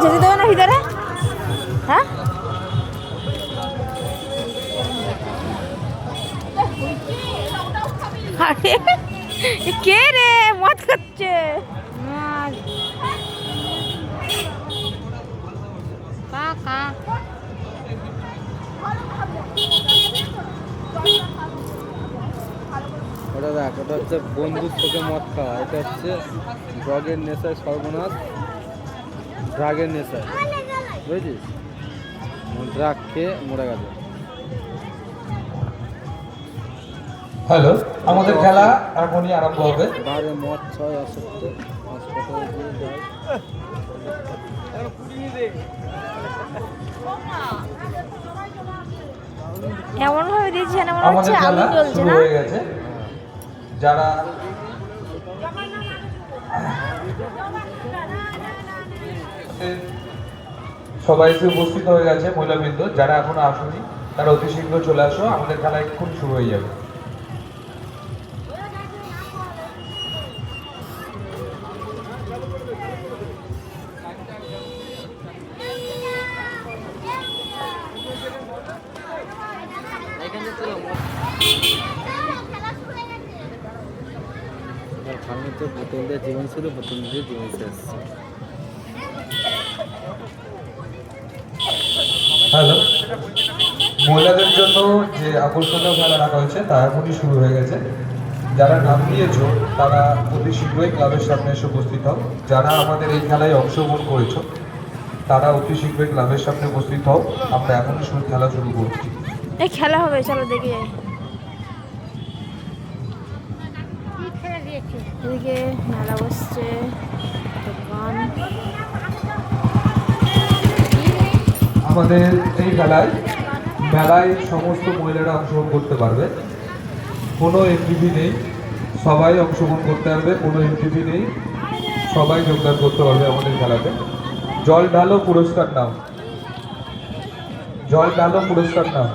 যেতে দেবে না ভিতরে? হ্যাঁ, কে রে মদ খাচ্ছে? কাকা ওটা দেখ, ওটা হচ্ছে বন্ধুত্বকে মদ খাওয়া, এটা হচ্ছে ড্রাগের নেশায় সর্বনাশ, ড্রাগের নেশায়, বুঝেছিস? ড্রাগ খেয়ে মরে গেছে। হ্যালো, আমাদের খেলা এখনই আরম্ভ হবে। বাইরে মদ ছয় আসক্ত হাসপাতালে দিয়ে যায়। এমন ভাবে দিয়েছে যেন মনে আমাদের হচ্ছে খেলা আগুন জ্বলছে শুরু না? হয়ে গেছে। যারা সবাই এসে উপস্থিত হয়ে গেছে, মহিলাবৃন্দ যারা এখনো আসেনি তারা অতি শীঘ্র চলে আসো, আমাদের খেলা এক্ষুনি শুরু হয়ে যাবে। খালনিতে বোতল দিয়ে জীবন ছিল, বোতল দিয়ে জীবন শেষ। হ্যালো, মহিলাদের জন্য যে আকর্ষণীয় খেলা রাখা হয়েছে তা এখনই শুরু হয়ে গেছে। যারা নাম দিয়েছো তারা অতি শীঘ্রই ক্লাবের সামনে এসে উপস্থিত হও। যারা আমাদের এই খেলায় অংশগ্রহণ করেছো তারা অতি শীঘ্রই ক্লাবের সামনে উপস্থিত হও। আমরা এখনই খেলা শুরু করছি। এই খেলা হবে, চলো দেখে যাই। এদিকে মেলা বসছে, দোকান। আমাদের এই মেলায় সমস্ত মহিলারা অংশগ্রহণ করতে পারবে। কোনো এমটিভি নেই, সবাই অংশগ্রহণ করতে পারবে। কোনো এমটিভি নেই, সবাই যোগদান করতে পারবে আমাদের খেলাতে। জল ঢালো, পুরস্কার নাও। জল ঢালো, পুরস্কার নাও।